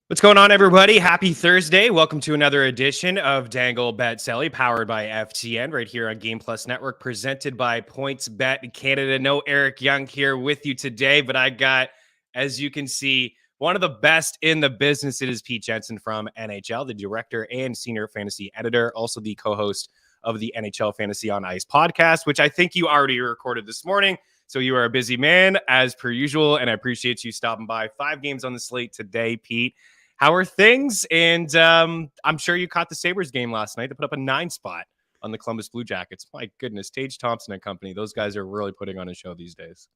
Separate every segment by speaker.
Speaker 1: What's going on, everybody? Happy Thursday. Welcome to another edition of Dangle Bet Selly, powered by FTN, right here on Game Plus Network, presented by Points Bet Canada. No Eric Young here with you today, but I got, as you can see, one of the best in the business. It is Pete Jensen from NHL, the director and senior fantasy editor, also the co-host of the NHL Fantasy on Ice podcast, which I think you already recorded this morning. So you are a busy man, as per usual, and I appreciate you stopping by. 5 games on the slate today, Pete. How are things? And I'm sure you caught the Sabres game last night to put up a 9 spot on the Columbus Blue Jackets. My goodness, Tage Thompson and company. Those guys are really putting on a show these days.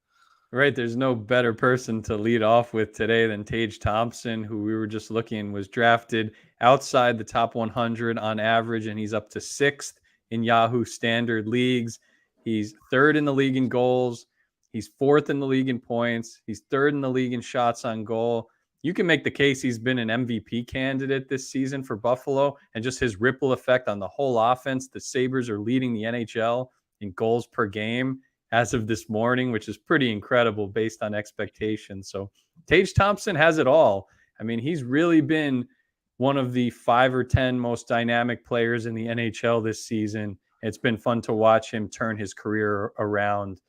Speaker 2: Right. There's no better person to lead off with today than Tage Thompson, who we were just looking was drafted outside the top 100 on average, and he's up to 6th in Yahoo standard leagues. He's 3rd in the league in goals. He's 4th in the league in points. He's 3rd in the league in shots on goal. You can make the case he's been an MVP candidate this season for Buffalo, and just his ripple effect on the whole offense. The Sabres are leading the NHL in goals per game as of this morning, which is pretty incredible based on expectations. So Tage Thompson has it all. I mean, he's really been one of the 5 or 10 most dynamic players in the NHL this season. It's been fun to watch him turn his career around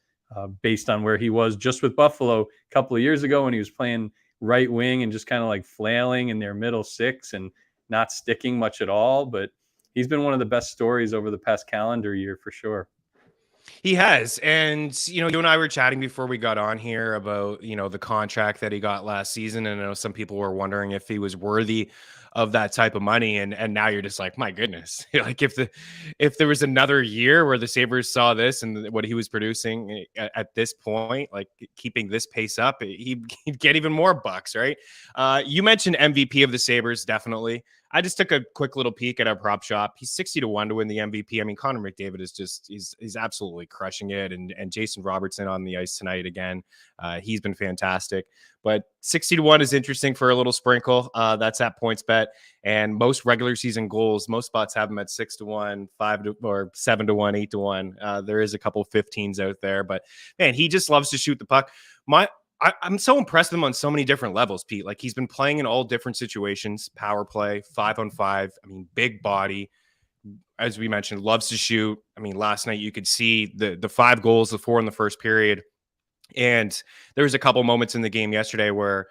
Speaker 2: based on where he was just with Buffalo a couple of years ago when he was playing right wing and just kind of like flailing in their middle six and not sticking much at all. But he's been one of the best stories over the past calendar year for sure.
Speaker 1: He has. And, you and I were chatting before we got on here about, the contract that he got last season. And I know some people were wondering if he was worthy of that type of money. And now you're just like, my goodness, like if there was another year where the Sabres saw this and what he was producing at this point, like keeping this pace up, he'd get even more bucks, right? You mentioned MVP of the Sabres, definitely. I just took a quick little peek at our prop shop. He's 60-1 to win the MVP. I mean, Connor McDavid is just, he's absolutely crushing it. And Jason Robertson on the ice tonight again. He's been fantastic. But 60-1 is interesting for a little sprinkle. That's at Points Bet. And most regular season goals, most spots have them at 6-1, 7-1, 8-1. There is a couple 15s out there. But, man, he just loves to shoot the puck. I'm so impressed with him on so many different levels, Pete. Like, he's been playing in all different situations, power play, 5-on-5. I mean, big body, as we mentioned, loves to shoot. I mean, last night you could see the 5 goals, the 4 in the first period. And there was a couple moments in the game yesterday where,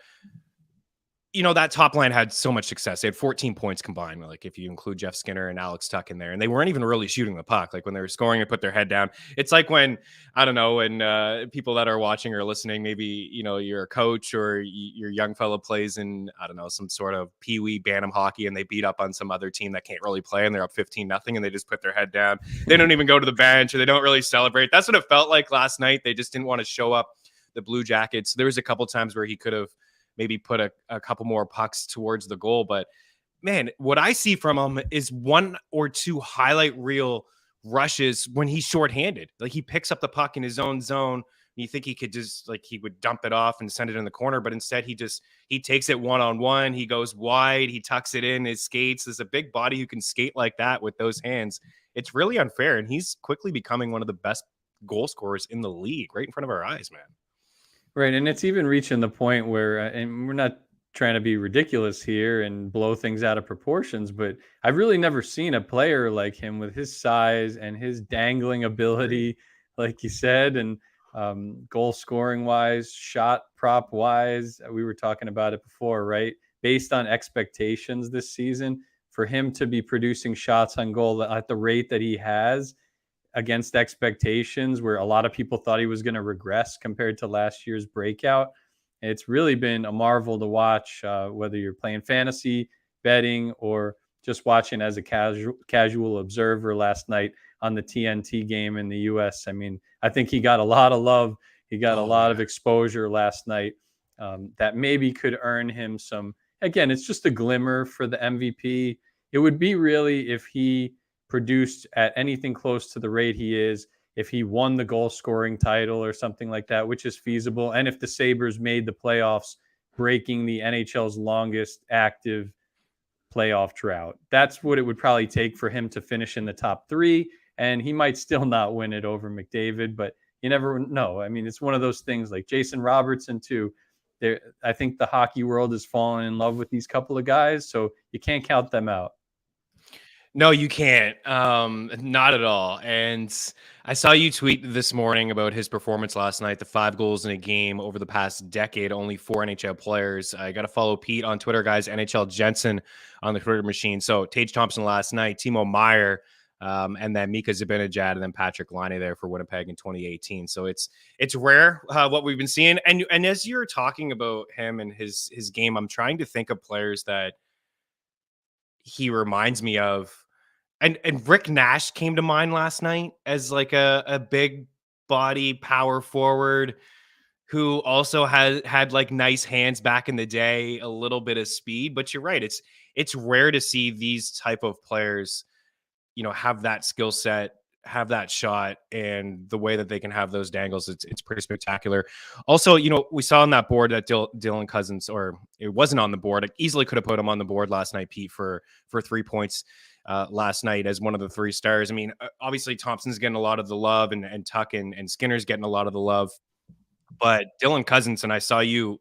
Speaker 1: that top line had so much success. They had 14 points combined, like if you include Jeff Skinner and Alex Tuck in there, and they weren't even really shooting the puck. Like when they were scoring and put their head down, it's like when, I don't know, when people that are watching or listening, maybe, you're a coach or your young fellow plays in, I don't know, some sort of peewee bantam hockey, and they beat up on some other team that can't really play and they're up 15-0 and they just put their head down. They don't even go to the bench or they don't really celebrate. That's what it felt like last night. They just didn't want to show up the Blue Jackets. There was a couple times where he could have maybe put a couple more pucks towards the goal. But, man, what I see from him is 1 or 2 highlight reel rushes when he's shorthanded. Like, he picks up the puck in his own zone. And you think he could just, like, he would dump it off and send it in the corner. But instead, he takes it one-on-one. He goes wide. He tucks it in his skates. There's a big body who can skate like that with those hands. It's really unfair. And he's quickly becoming one of the best goal scorers in the league right in front of our eyes, man.
Speaker 2: Right. And it's even reaching the point where, and we're not trying to be ridiculous here and blow things out of proportions, but I've really never seen a player like him with his size and his dangling ability, like you said, and goal scoring wise, shot prop wise. We were talking about it before, right? Based on expectations this season, for him to be producing shots on goal at the rate that he has, against expectations, where a lot of people thought he was going to regress compared to last year's breakout. It's really been a marvel to watch, whether you're playing fantasy, betting, or just watching as a casual observer last night on the TNT game in the U.S. I mean, I think he got a lot of love. He got a lot of exposure last night that maybe could earn him some. Again, it's just a glimmer for the MVP. It would be really if he produced at anything close to the rate he is, if he won the goal scoring title or something like that, which is feasible. And if the Sabres made the playoffs, breaking the NHL's longest active playoff drought, that's what it would probably take for him to finish in the top 3. And he might still not win it over McDavid, but you never know. I mean, it's one of those things like Jason Robertson too. I think the hockey world has fallen in love with these couple of guys, so you can't count them out.
Speaker 1: No, you can't. Not at all. And I saw you tweet this morning about his performance last night, the 5 goals in a game over the past decade, only 4 NHL players. I got to follow Pete on Twitter, guys, NHL Jensen on the Twitter machine. So Tage Thompson last night, Timo Meier, and then Mika Zibanejad, and then Patrick Laine there for Winnipeg in 2018. So it's rare what we've been seeing. And as you're talking about him and his game, I'm trying to think of players that he reminds me of. And Rick Nash came to mind last night as like a big body power forward who also had like nice hands back in the day, a little bit of speed. But you're right, it's rare to see these type of players, have that skill set, have that shot, and the way that they can have those dangles, it's pretty spectacular. Also, we saw on that board that Dylan Cousins, or it wasn't on the board. I easily could have put him on the board last night, Pete, for 3 points last night as one of the 3 stars. I mean, obviously Thompson's getting a lot of the love, and Tuck and Skinner's getting a lot of the love. But Dylan Cousins, and I saw you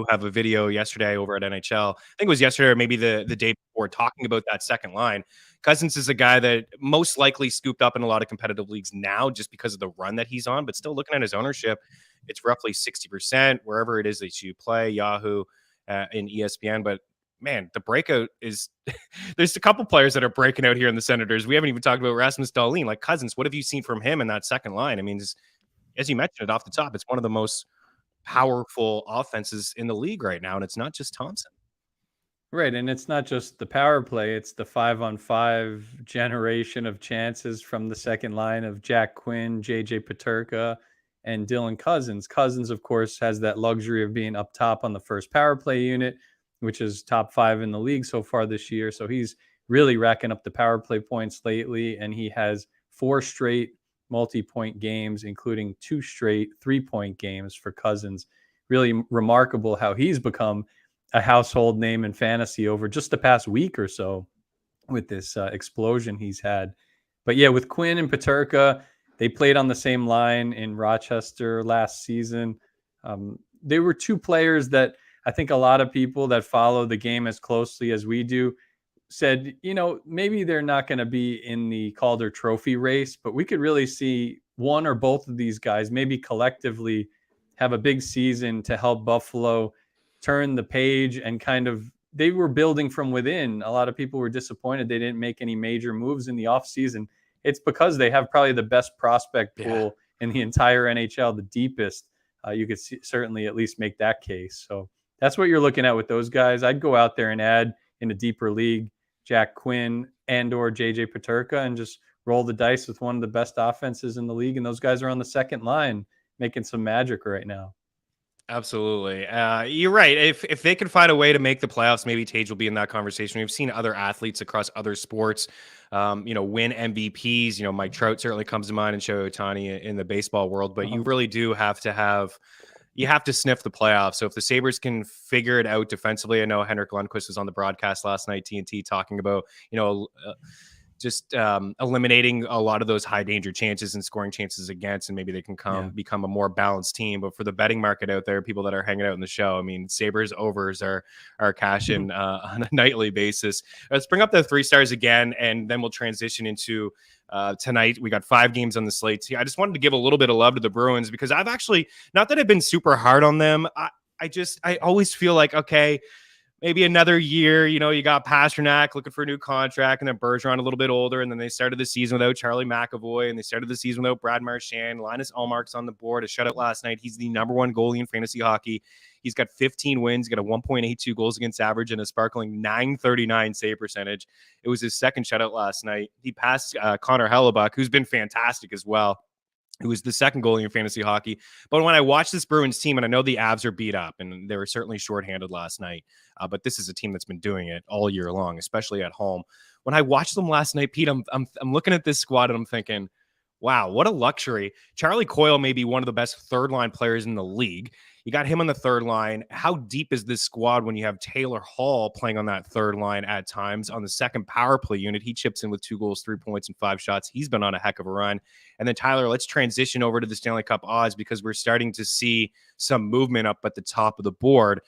Speaker 1: have a video yesterday over at NHL. I think it was yesterday or maybe the day before, talking about that second line. Cousins is a guy that most likely scooped up in a lot of competitive leagues now just because of the run that he's on, but still looking at his ownership, it's roughly 60% wherever it is that you play, Yahoo, and ESPN. But man, the breakout is there's a couple players that are breaking out here in the Senators. We haven't even talked about Rasmus Dahlin. Like Cousins, what have you seen from him in that second line? I mean, as you mentioned it off the top, it's one of the most powerful offenses in the league right now, and it's not just Thompson.
Speaker 2: Right, and it's not just the power play, it's the 5-on-5 generation of chances from the second line of Jack Quinn, JJ Peterka, and Dylan Cousins. Cousins, of course, has that luxury of being up top on the first power play unit, which is top 5 in the league so far this year. So he's really racking up the power play points lately, and he has 4 straight multi-point games, including 2 straight 3-point games for Cousins. Really remarkable how he's become a household name in fantasy over just the past week or so with this explosion he's had. But yeah, with Quinn and Peterka, they played on the same line in Rochester last season. They were 2 players that I think a lot of people that follow the game as closely as we do said, maybe they're not going to be in the Calder Trophy race, but we could really see one or both of these guys maybe collectively have a big season to help Buffalo turn the page, and they were building from within. A lot of people were disappointed they didn't make any major moves in the offseason. It's because they have probably the best prospect pool in the entire NHL, the deepest. You could certainly at least make that case. So that's what you're looking at with those guys. I'd go out there and add in a deeper league Jack Quinn and or JJ Peterka and just roll the dice with one of the best offenses in the league. And those guys are on the second line making some magic right now.
Speaker 1: Absolutely. You're right. If they can find a way to make the playoffs, maybe Tage will be in that conversation. We've seen other athletes across other sports, win MVPs. Mike Trout certainly comes to mind, and Shohei Ohtani in the baseball world. But you really do have to sniff the playoffs. So if the Sabres can figure it out defensively, I know Henrik Lundqvist was on the broadcast last night, TNT, talking about, just eliminating a lot of those high danger chances and scoring chances against, and maybe they can become a more balanced team. But for the betting market out there, people that are hanging out in the show, I mean, Sabres overs are cashing on a nightly basis. Let's bring up the 3 stars again, and then we'll transition into tonight. We got 5 games on the slate. I just wanted to give a little bit of love to the Bruins, because I've actually, not that I've been super hard on them. I always feel like, okay, maybe another year, you got Pasternak looking for a new contract, and then Bergeron a little bit older, and then they started the season without Charlie McAvoy, and they started the season without Brad Marchand. Linus Ullmark's on the board, a shutout last night. He's the number 1 goalie in fantasy hockey. He's got 15 wins, got a 1.82 goals against average, and a sparkling .939 save percentage. It was his second shutout last night. He passed Connor Hellebuck, who's been fantastic as well, who was the second goalie in fantasy hockey. But when I watch this Bruins team, and I know the Avs are beat up, and they were certainly shorthanded last night, but this is a team that's been doing it all year long, especially at home. When I watched them last night, Pete, I'm looking at this squad and I'm thinking, wow, what a luxury. Charlie Coyle may be one of the best third-line players in the league. You got him on the third line. How deep is this squad when you have Taylor Hall playing on that third line at times? On the second power play unit, he chips in with 2 goals, 3 points, and 5 shots. He's been on a heck of a run. And then, Tyler, let's transition over to the Stanley Cup odds because we're starting to see some movement up at the top of the board.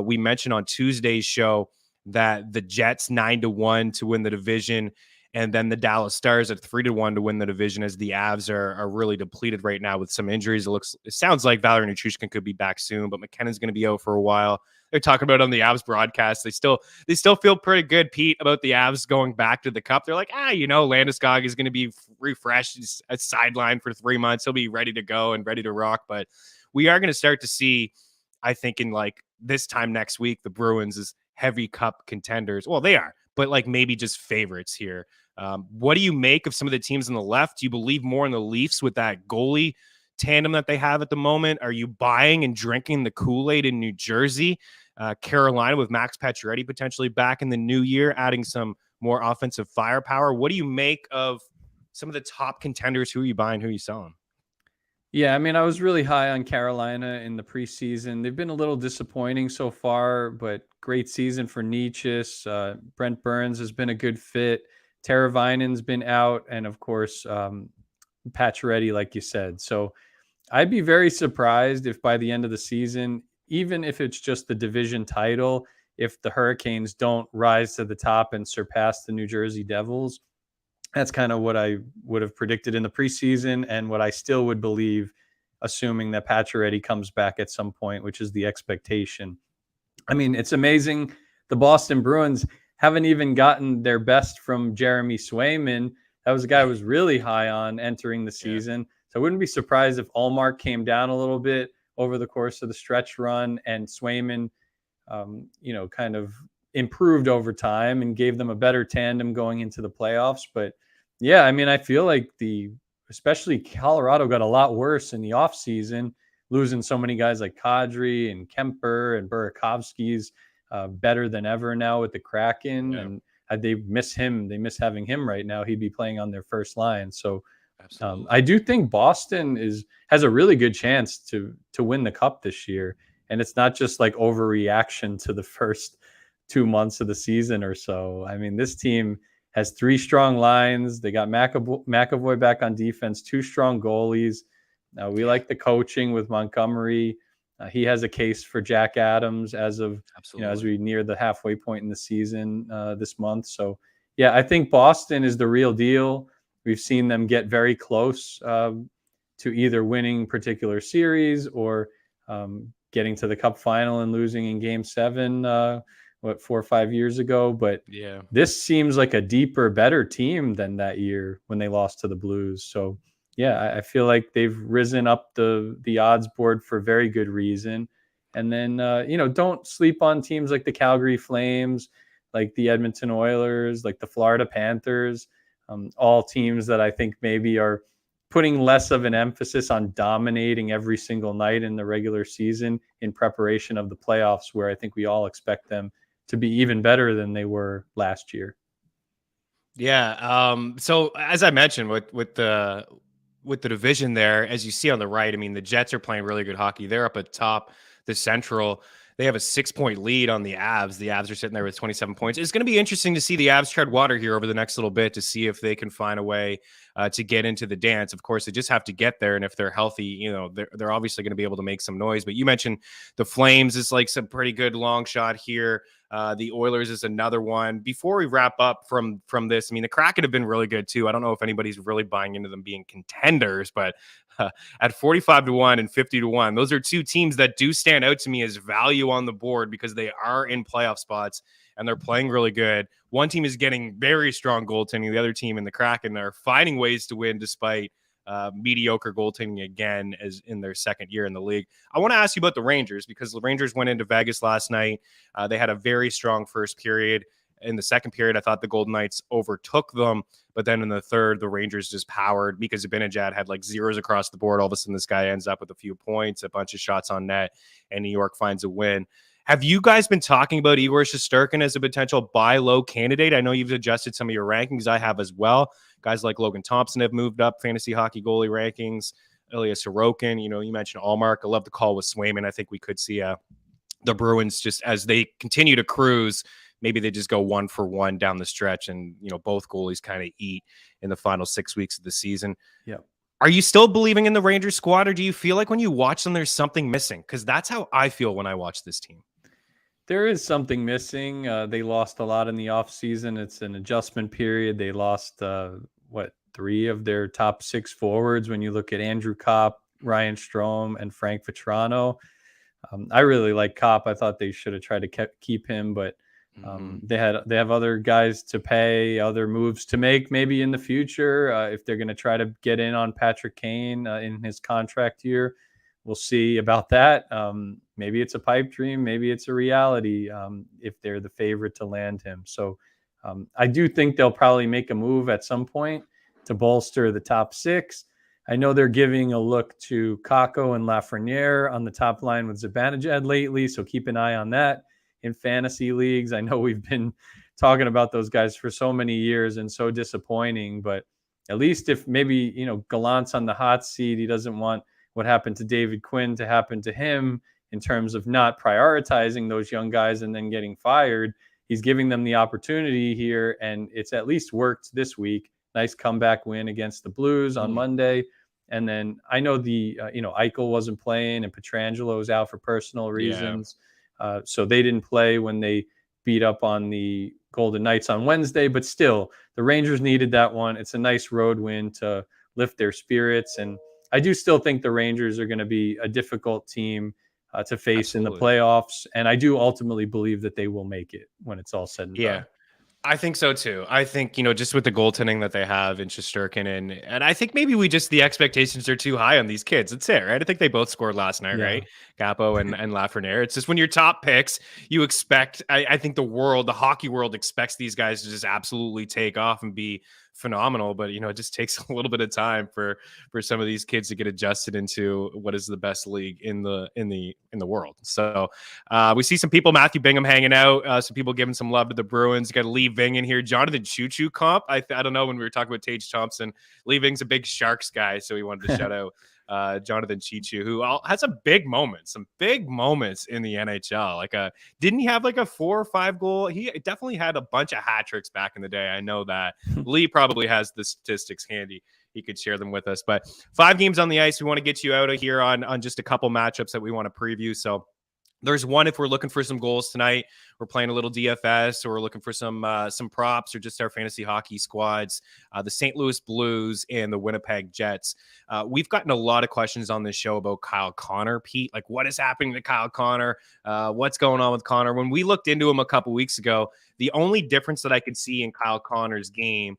Speaker 1: We mentioned on Tuesday's show that the Jets 9-1 to win the division, and then the Dallas Stars at 3-1 to win the division, as the Avs are really depleted right now with some injuries. It sounds like Valeri Nichushkin could be back soon, but McKinnon's going to be out for a while. They're talking about it on the Avs broadcast. They still feel pretty good, Pete, about the Avs going back to the Cup. They're like, Landeskog is going to be refreshed. He's a sideline for 3 months. He'll be ready to go and ready to rock. But we are going to start to see, I think, in like this time next week, the Bruins as heavy Cup contenders. Well, they are, but like maybe just favorites here. What do you make of some of the teams on the left? Do you believe more in the Leafs with that goalie tandem that they have at the moment? Are you buying and drinking the Kool-Aid in New Jersey? Carolina with Max Pacioretty potentially back in the new year, adding some more offensive firepower. What do you make of some of the top contenders? Who are you buying? Who are you selling?
Speaker 2: Yeah, I mean, I was really high on Carolina in the preseason. They've been a little disappointing so far, but great season for Nietzsche's. Brent Burns has been a good fit. Teravainen's been out, and of course, Pacioretty, like you said. So I'd be very surprised if by the end of the season, even if it's just the division title, if the Hurricanes don't rise to the top and surpass the New Jersey Devils. That's kind of what I would have predicted in the preseason and what I still would believe, assuming that Pacioretty comes back at some point, which is the expectation. I mean, it's amazing. The Boston Bruins haven't even gotten their best from Jeremy Swayman. That was a guy I was really high on entering the season. Yeah. So I wouldn't be surprised if Ullmark came down a little bit over the course of the stretch run and Swayman, kind of improved over time and gave them a better tandem going into the playoffs. But yeah, I mean, I feel like especially Colorado got a lot worse in the offseason, losing so many guys like Kadri and Kemper and Burakovsky's better than ever now with the Kraken. Yeah. And they miss him. They miss having him right now. He'd be playing on their first line. So I do think Boston has a really good chance to win the Cup this year. And it's not just like overreaction to the first 2 months of the season or so. I mean, this team has 3 strong lines. They got McAvoy back on defense, 2 strong goalies. We like the coaching with Montgomery. He has a case for Jack Adams as we near the halfway point in the season this month. So yeah, I think Boston is the real deal. We've seen them get very close to either winning particular series or getting to the Cup final and losing in Game 7, 4 or 5 years ago. But yeah, this seems like a deeper, better team than that year when they lost to the Blues. So yeah, I feel like they've risen up the odds board for very good reason. And then, don't sleep on teams like the Calgary Flames, like the Edmonton Oilers, like the Florida Panthers, all teams that I think maybe are putting less of an emphasis on dominating every single night in the regular season in preparation of the playoffs, where I think we all expect them to be even better than they were last year.
Speaker 1: Yeah. So as I mentioned with the division there, as you see on the right, I mean, the Jets are playing really good hockey. They're up at top, the Central. They have a 6-point lead on the Avs. The Avs are sitting there with 27 points. It's going to be interesting to see the Avs tread water here over the next little bit to see if they can find a way to get into the dance. Of course, they just have to get there. And if they're healthy, they're obviously going to be able to make some noise. But you mentioned the Flames is like some pretty good long shot here. The Oilers is another one. Before we wrap up from this, I mean, the Kraken have been really good too. I don't know if anybody's really buying into them being contenders, but at 45-1 and 50-1, those are 2 teams that do stand out to me as value on the board because they are in playoff spots and they're playing really good. One team is getting very strong goaltending. The other team in the Kraken are finding ways to win despite mediocre goaltending again as in their second year in the league. I want to ask you about the Rangers because the Rangers went into Vegas last night. They had a very strong first period. In the second period, I thought the Golden Knights overtook them, but then in the third, the Rangers just powered because Zibanejad had like zeros across the board. All of a sudden, this guy ends up with a few points, a bunch of shots on net, and New York finds a win. Have you guys been talking about Igor Shesterkin as a potential buy low candidate? I know you've adjusted some of your rankings. I have as well. Guys like Logan Thompson have moved up fantasy hockey goalie rankings. Ilya Sorokin. You mentioned Allmark. I love the call with Swayman. I think we could see the Bruins, just as they continue to cruise, maybe they just go 1-for-1 down the stretch, and both goalies kind of eat in the final 6 weeks of the season.
Speaker 2: Yeah.
Speaker 1: Are you still believing in the Rangers squad, or do you feel like when you watch them, there's something missing? Because that's how I feel when I watch this team.
Speaker 2: There is something missing. They lost a lot in the offseason. It's an adjustment period. They lost, 3 of their top 6 forwards when you look at Andrew Kopp, Ryan Strome, and Frank Vetrano. I really like Kopp. I thought they should have tried to keep him, but they have other guys to pay, other moves to make maybe in the future. If they're going to try to get in on Patrick Kane in his contract year, we'll see about that. Maybe it's a pipe dream. Maybe it's a reality if they're the favorite to land him. So I do think they'll probably make a move at some point to bolster the top 6. I know they're giving a look to Kakko and Lafreniere on the top line with Zibanejad lately, so keep an eye on that in fantasy leagues. I know we've been talking about those guys for so many years and so disappointing, but at least if maybe, Gallant's on the hot seat, he doesn't want what happened to David Quinn to happen to him in terms of not prioritizing those young guys and then getting fired. He's giving them the opportunity here, and it's at least worked this week. Nice comeback win against the Blues on Monday. And then I know Eichel wasn't playing and Pietrangelo was out for personal reasons. Yeah. So they didn't play when they beat up on the Golden Knights on Wednesday, but still the Rangers needed that one. It's a nice road win to lift their spirits. And I do still think the Rangers are going to be a difficult team to face in the playoffs. And I do ultimately believe that they will make it when it's all said and done.
Speaker 1: I think so too. I think, just with the goaltending that they have in Shesterkin, and I think maybe the expectations are too high on these kids. It's it, right? I think they both scored last night, right? Capo and Lafreniere. It's just when you're top picks, you expect, I think the hockey world expects these guys to just absolutely take off and be phenomenal, but it just takes a little bit of time for some of these kids to get adjusted into what is the best league in the world. So we see some people, Matthew Bingham hanging out, some people giving some love to the Bruins. You got Lee Ving in here, Jonathan Choo comp. I don't know, when we were talking about Tage Thompson, Lee Ving's a big Sharks guy, so he wanted to shout out Jonathan Chichu, who has some big moments in the NHL. Didn't he have a 4 or 5 goal? He definitely had a bunch of hat tricks back in the day. I know that. Lee probably has the statistics handy. He could share them with us. But 5 games on the ice. We want to get you out of here on just a couple matchups that we want to preview. So there's one, if we're looking for some goals tonight, we're playing a little DFS, or we're looking for some props, or just our fantasy hockey squads, the St. Louis Blues and the Winnipeg Jets. We've gotten a lot of questions on this show about Kyle Connor, Pete. What is happening to Kyle Connor? What's going on with Connor? When we looked into him a couple weeks ago, the only difference that I could see in Kyle Connor's game,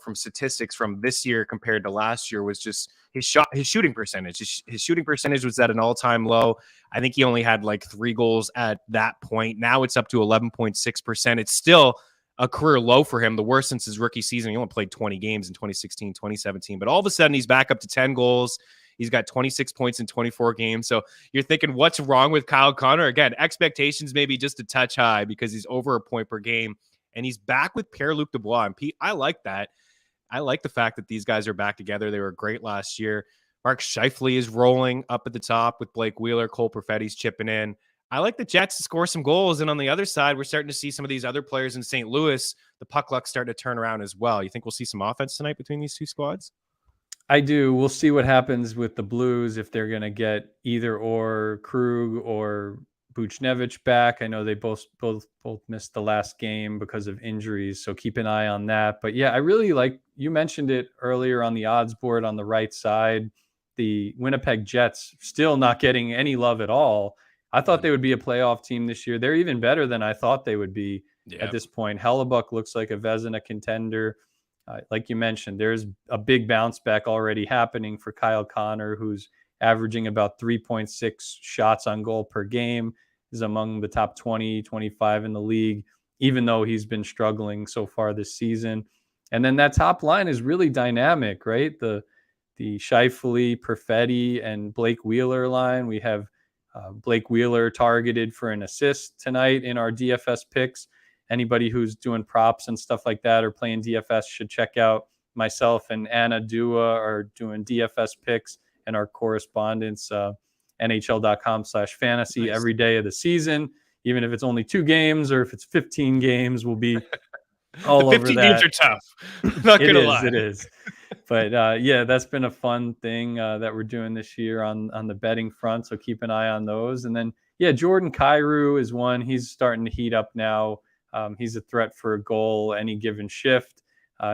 Speaker 1: from statistics from this year compared to last year, was just his shooting percentage. His shooting percentage was at an all-time low. I think he only had 3 goals at that point. Now it's up to 11.6%. It's still a career low for him, the worst since his rookie season. He only played 20 games in 2016, 2017. But all of a sudden, he's back up to 10 goals. He's got 26 points in 24 games. So you're thinking, what's wrong with Kyle Connor? Again, expectations maybe just a touch high because he's over a point per game. And he's back with Pierre-Luc Dubois. And Pete, I like that. I like the fact that these guys are back together. They were great last year. Mark Scheifele is rolling up at the top with Blake Wheeler. Cole Perfetti's chipping in. I like the Jets to score some goals. And on the other side, we're starting to see some of these other players in St. Louis, the puck luck starting to turn around as well. You think we'll see some offense tonight between these two squads?
Speaker 2: I do. We'll see what happens with the Blues, if they're going to get either or Krug or Buchnevich back. I know they both missed the last game because of injuries, so keep an eye on that. But yeah, I really like, you mentioned it earlier on the odds board on the right side, the Winnipeg Jets still not getting any love at all. I thought they would be a playoff team this year. They're even better than I thought they would be at this point. Hellebuck looks like a Vezina contender. Like you mentioned, there's a big bounce back already happening for Kyle Connor, who's averaging about 3.6 shots on goal per game, is among the top 20, 25 in the league, even though he's been struggling so far this season. And then that top line is really dynamic, right? The Scheifele, Perfetti, and Blake Wheeler line. We have Blake Wheeler targeted for an assist tonight in our DFS picks. Anybody who's doing props and stuff like that or playing DFS should check out myself and Anna Dua are doing DFS picks and our correspondence, NHL.com/fantasy
Speaker 1: Nice.
Speaker 2: every day of the season. Even if it's only 2 games or if it's 15 games, we'll be all
Speaker 1: The
Speaker 2: over
Speaker 1: 15 games
Speaker 2: that.
Speaker 1: are tough. Not
Speaker 2: It
Speaker 1: gonna
Speaker 2: is,
Speaker 1: lie.
Speaker 2: it is. But yeah, that's been a fun thing that we're doing this year on the betting front. So keep an eye on those. And then, yeah, Jordan Kyrou is one. He's starting to heat up now. He's a threat for a goal any given shift.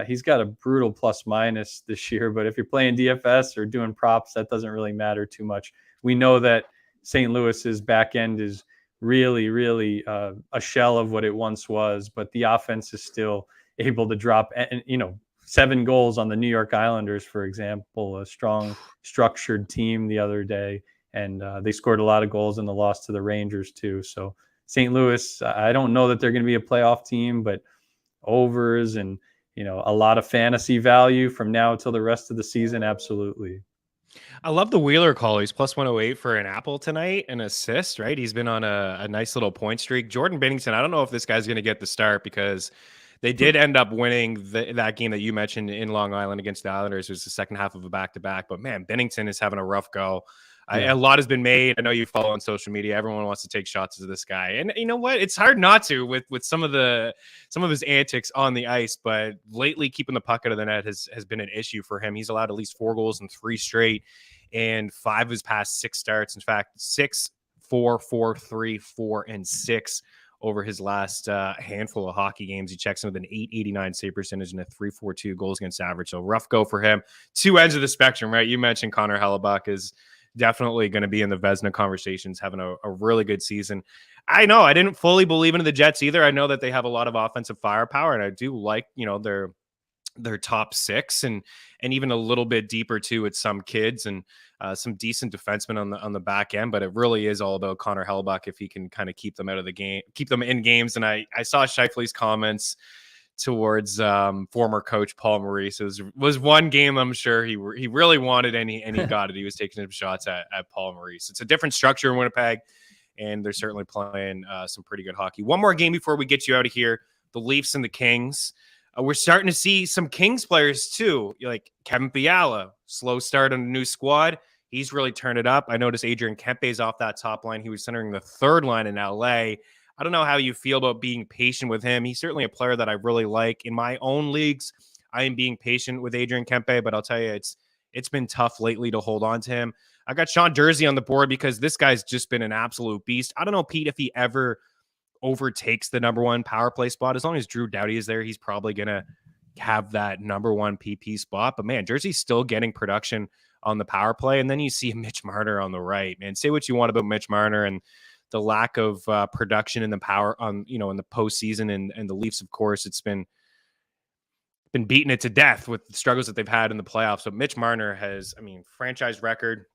Speaker 2: He's got a brutal plus minus this year, but if you're playing DFS or doing props, that doesn't really matter too much. We know that St. Louis's back end is really, really a shell of what it once was, but the offense is still able to drop, 7 goals on the New York Islanders, for example, a strong, structured team the other day. And they scored a lot of goals in the loss to the Rangers, too. So St. Louis, I don't know that they're going to be a playoff team, but overs and, a lot of fantasy value from now until the rest of the season, absolutely.
Speaker 1: I love the Wheeler call. He's plus 108 for an apple tonight, an assist, right? He's been on a nice little point streak. Jordan Binnington, I don't know if this guy's going to get the start because they did end up winning that game that you mentioned in Long Island against the Islanders. It was the second half of a back-to-back. But, man, Binnington is having a rough go. A lot has been made. I know you follow on social media. Everyone wants to take shots at this guy. And you know what? It's hard not to with some of his antics on the ice. But lately, keeping the puck out of the net has been an issue for him. He's allowed at least 4 goals in 3 straight and 5 of his past 6 starts. In fact, 6, 4, 4, 3, 4, and 6 over his last handful of hockey games. He checks in with an 889 save percentage and a 342 goals against average. So rough go for him. 2 ends of the spectrum, right? You mentioned Connor Hellebuck is definitely going to be in the Vezina conversations, having a really good season. I know I didn't fully believe in the Jets either. I know that they have a lot of offensive firepower, and I do like, their top 6 and even a little bit deeper too with some kids and some decent defensemen on the back end. But it really is all about Connor Hellebuck if he can kind of keep them out of the game, keep them in games. And I saw Scheifele's comments towards former coach Paul Maurice. It was one game I'm sure he really wanted and he got it. He was taking some shots at Paul Maurice. It's a different structure in Winnipeg, and they're certainly playing some pretty good hockey. One more game before we get you out of here. The Leafs and the Kings. We're starting to see some Kings players too, like Kevin Fiala, slow start on a new squad. He's really turned it up. I noticed Adrian Kempe's off that top line. He was centering the 3rd line in LA. I don't know how you feel about being patient with him. He's certainly a player that I really like. In my own leagues, I am being patient with Adrian Kempe, but I'll tell you, it's been tough lately to hold on to him. I got Sean Jersey on the board because this guy's just been an absolute beast. I don't know, Pete, if he ever overtakes the number 1 power play spot. As long as Drew Doughty is there, he's probably going to have that number 1 PP spot. But, man, Jersey's still getting production on the power play. And then you see Mitch Marner on the right. Man, say what you want about Mitch Marner and the lack of production in the power on, in the postseason and the Leafs, of course, it's been beating it to death with the struggles that they've had in the playoffs. So Mitch Marner has, franchise record.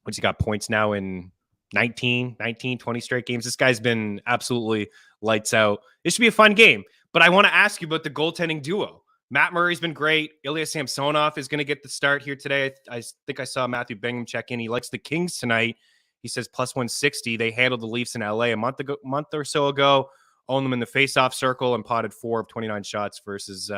Speaker 1: Once he got points now in 19, 20 straight games. This guy's been absolutely lights out. This should be a fun game. But I want to ask you about the goaltending duo. Matt Murray's been great. Ilya Samsonov is going to get the start here today. I think I saw Matthew Bingham check in. He likes the Kings tonight. He says plus 160. They handled the Leafs in LA a month or so ago, owned them in the faceoff circle and potted 4 of 29 shots versus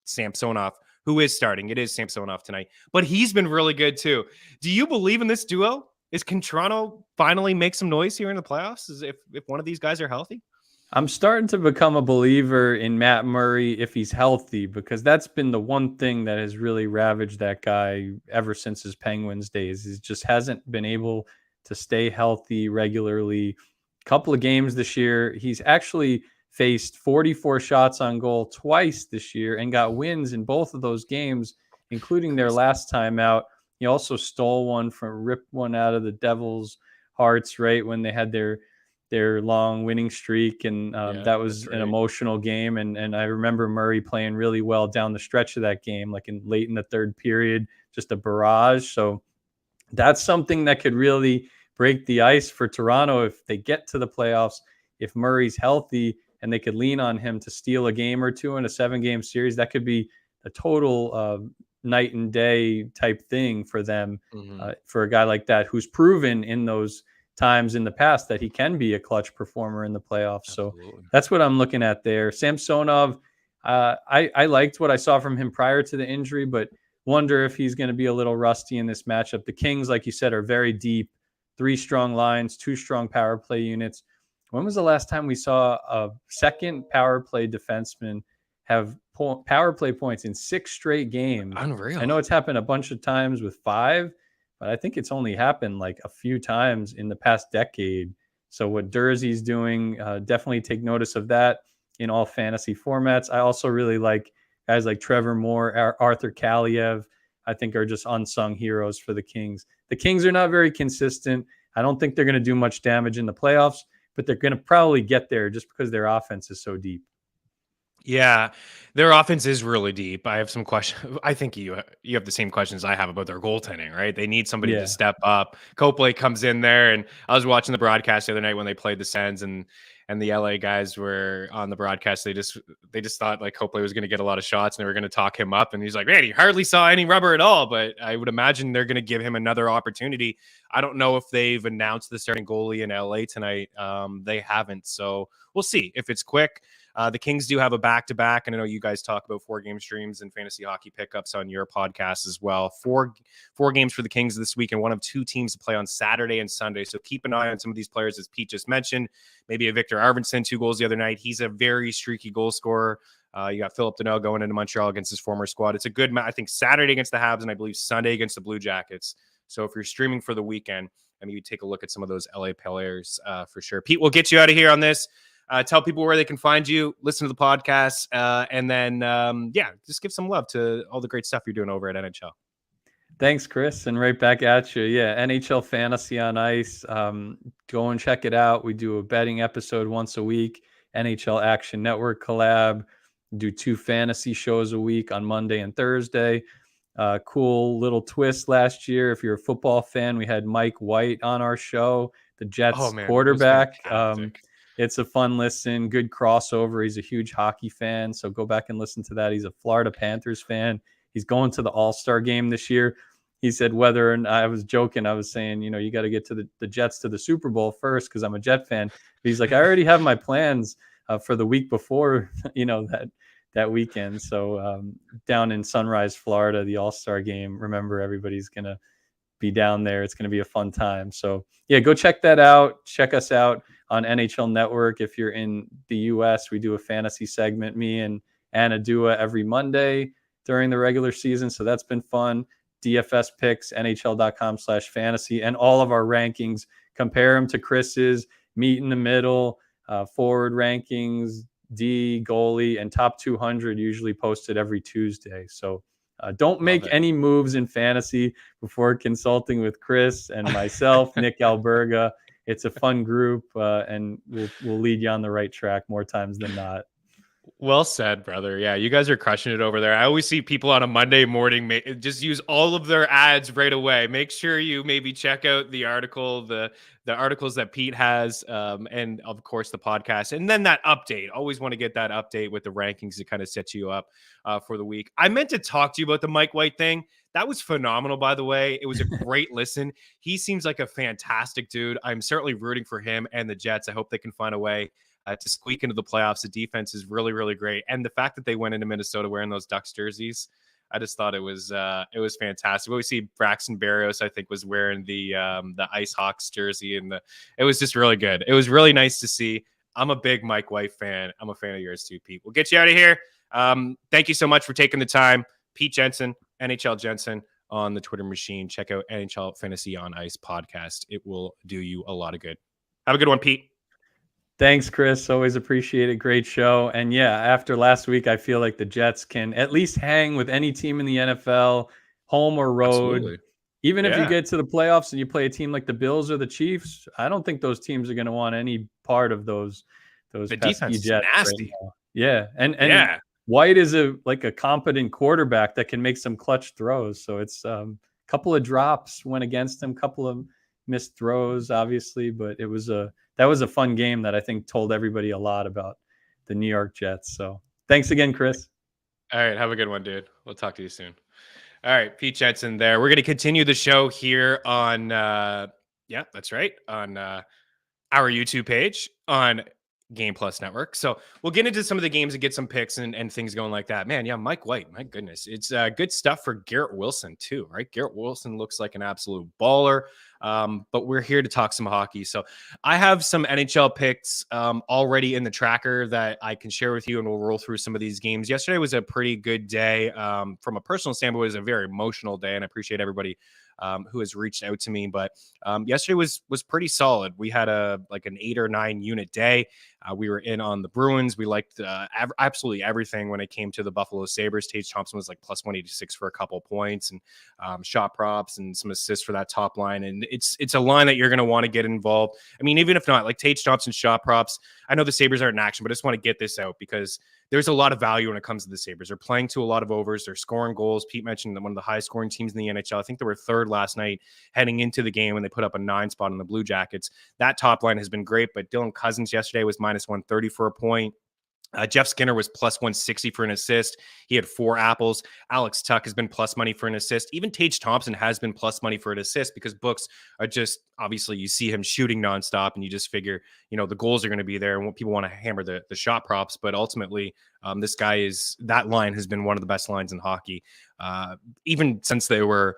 Speaker 1: Samsonov, who is starting. It is Samsonov tonight. But he's been really good too. Do you believe in this duo? Can Toronto finally make some noise here in the playoffs if one of these guys are healthy?
Speaker 2: I'm starting to become a believer in Matt Murray if he's healthy, because that's been the one thing that has really ravaged that guy ever since his Penguins days. He just hasn't been able to stay healthy regularly. A couple of games this year, he's actually faced 44 shots on goal twice this year and got wins in both of those games, including their last time out. He also ripped one out of the Devils' hearts right when they had their long winning streak. And that was an emotional game. And I remember Murray playing really well down the stretch of that game, like late in the 3rd period, just a barrage. So that's something that could really break the ice for Toronto if they get to the playoffs. If Murray's healthy and they could lean on him to steal a game or two in a 7-game series, that could be a total night and day type thing for them, for a guy like that who's proven in those times in the past that he can be a clutch performer in the playoffs. Absolutely. So that's what I'm looking at there. Samsonov, I liked what I saw from him prior to the injury, but wonder if he's going to be a little rusty in this matchup. The Kings, like you said, are very deep, 3 strong lines, 2 strong power play units. When was the last time we saw a second power play defenseman have power play points in 6 straight games?
Speaker 1: Unreal.
Speaker 2: I know it's happened a bunch of times with 5, but I think it's only happened like a few times in the past decade. So what Jersey's doing, definitely take notice of that in all fantasy formats. I also really like guys like Trevor Moore, Arthur Kaliev, I think are just unsung heroes for the Kings. The Kings are not very consistent. I don't think they're going to do much damage in the playoffs, but they're going to probably get there just because their offense is so deep.
Speaker 1: Yeah, their offense is really deep. I have some questions. I think you have the same questions I have about their goaltending, right? They need somebody to step up. Copley comes in there, and I was watching the broadcast the other night when they played the Sens, and the LA guys were on the broadcast. They just thought like Copley was going to get a lot of shots, and they were going to talk him up. And he's like, man, he hardly saw any rubber at all. But I would imagine they're going to give him another opportunity. I don't know if they've announced the starting goalie in LA tonight. They haven't, so we'll see if it's quick. The Kings do have a back-to-back, and I know you guys talk about 4-game streams and fantasy hockey pickups on your podcast as well. Four games for the Kings this week, and one of 2 teams to play on Saturday and Sunday. So keep an eye on some of these players, as Pete just mentioned. Maybe a Victor Arvidsson, 2 goals the other night. He's a very streaky goal scorer. You got Philip Deneau going into Montreal against his former squad. It's a good match. I think Saturday against the Habs, and I believe Sunday against the Blue Jackets. So if you're streaming for the weekend, I mean, you take a look at some of those LA players for sure. Pete, we'll get you out of here on this. Tell people where they can find you, listen to the podcast, and then, just give some love to all the great stuff you're doing over at NHL.
Speaker 2: Thanks, Chris, and right back at you. Yeah, NHL Fantasy on Ice. Go and check it out. We do a betting episode once a week, NHL Action Network collab. Do 2 fantasy shows a week on Monday and Thursday. Cool little twist last year. If you're a football fan, we had Mike White on our show, the Jets quarterback. It's a fun listen, good crossover. He's a huge hockey fan, so go back and listen to that. He's a Florida Panthers fan. He's going to the All-Star game this year. He said whether, and I was joking, I was saying, you got to get to the Jets to the Super Bowl first because I'm a Jet fan. But he's like, I already have my plans for the week before, that weekend. So down in Sunrise, Florida, the All-Star game, remember, everybody's going to be down there. It's going to be a fun time. So yeah, go check that out. Check us out on NHL Network. If you're in the US, we do a fantasy segment, me and Anna Dua, every Monday during the regular season. So that's been fun. DFS picks, NHL.com/fantasy, and all of our rankings. Compare them to Chris's, meet in the middle, forward rankings, D, goalie, and top 200 usually posted every Tuesday. So don't make any moves in fantasy before consulting with Chris and myself, Nick Alberga. It's a fun group, and we'll lead you on the right track more times than not.
Speaker 1: Well said, brother. Yeah, you guys are crushing it over there. I always see people on a Monday morning just use all of their ads right away. Make sure you maybe check out the article, the articles that Pete has, and of course the podcast, and then that update. Always want to get that update with the rankings to kind of set you up for the week. I meant to talk to you about the Mike White thing. That was phenomenal, by the way. It was a great listen. He seems like a fantastic dude. I'm certainly rooting for him and the Jets. I hope they can find a way to squeak into the playoffs. The defense is really, really great. And the fact that they went into Minnesota wearing those Ducks jerseys, I just thought it was fantastic. We see Braxton Berrios, I think, was wearing the Ice Hawks jersey, and it was just really good. It was really nice to see. I'm a big Mike White fan. I'm a fan of yours too, Pete. We'll get you out of here. Thank you so much for taking the time. Pete Jensen, NHL Jensen on the Twitter machine. Check out NHL Fantasy on Ice podcast. It will do you a lot of good. Have a good one, Pete.
Speaker 2: Thanks, Chris. Always appreciate it. Great show. And yeah, after last week, I feel like the Jets can at least hang with any team in the NFL, home or road.
Speaker 1: Absolutely.
Speaker 2: Even if you get to the playoffs and you play a team like the Bills or the Chiefs, I don't think those teams are going to want any part of those
Speaker 1: the
Speaker 2: pesky
Speaker 1: defense
Speaker 2: Jets.
Speaker 1: is nasty.
Speaker 2: Right, yeah. And White is a competent quarterback that can make some clutch throws. So it's a couple of drops went against him, couple of missed throws, obviously, but that was a fun game that I think told everybody a lot about the New York Jets. So thanks again, Chris.
Speaker 1: All right. Have a good one, dude. We'll talk to you soon. All right. Pete Jensen there. We're going to continue the show here on, that's right, on our YouTube page, on Game Plus Network. So we'll get into some of the games and get some picks and things going like that. Man, yeah, Mike White, my goodness. It's good stuff for Garrett Wilson too, right? Garrett Wilson looks like an absolute baller. But we're here to talk some hockey. So I have some NHL picks already in the tracker that I can share with you, and we'll roll through some of these games. Yesterday was a pretty good day. From a personal standpoint, it was a very emotional day, and I appreciate everybody who has reached out to me. But yesterday was pretty solid. We had an 8 or 9 unit day. We were in on the Bruins. We liked absolutely everything when it came to the Buffalo Sabres. Tage Thompson was like plus 186 for a couple points, and shot props and some assists for that top line. And it's a line that you're going to want to get involved. I mean, even if not, like Tage Thompson shot props. I know the Sabres aren't in action, but I just want to get this out because there's a lot of value when it comes to the Sabres. They're playing to a lot of overs. They're scoring goals. Pete mentioned that one of the highest scoring teams in the NHL. I think they were third last night heading into the game when they put up a 9 spot on the Blue Jackets. That top line has been great, but Dylan Cousins yesterday was minus 130 for a point. Jeff Skinner was plus 160 for an assist. He had 4 apples. Alex Tuck has been plus money for an assist. Even Tage Thompson has been plus money for an assist because books are just, obviously you see him shooting nonstop and you just figure, the goals are going to be there and people want to hammer the shot props. But ultimately, that line has been one of the best lines in hockey, even since they were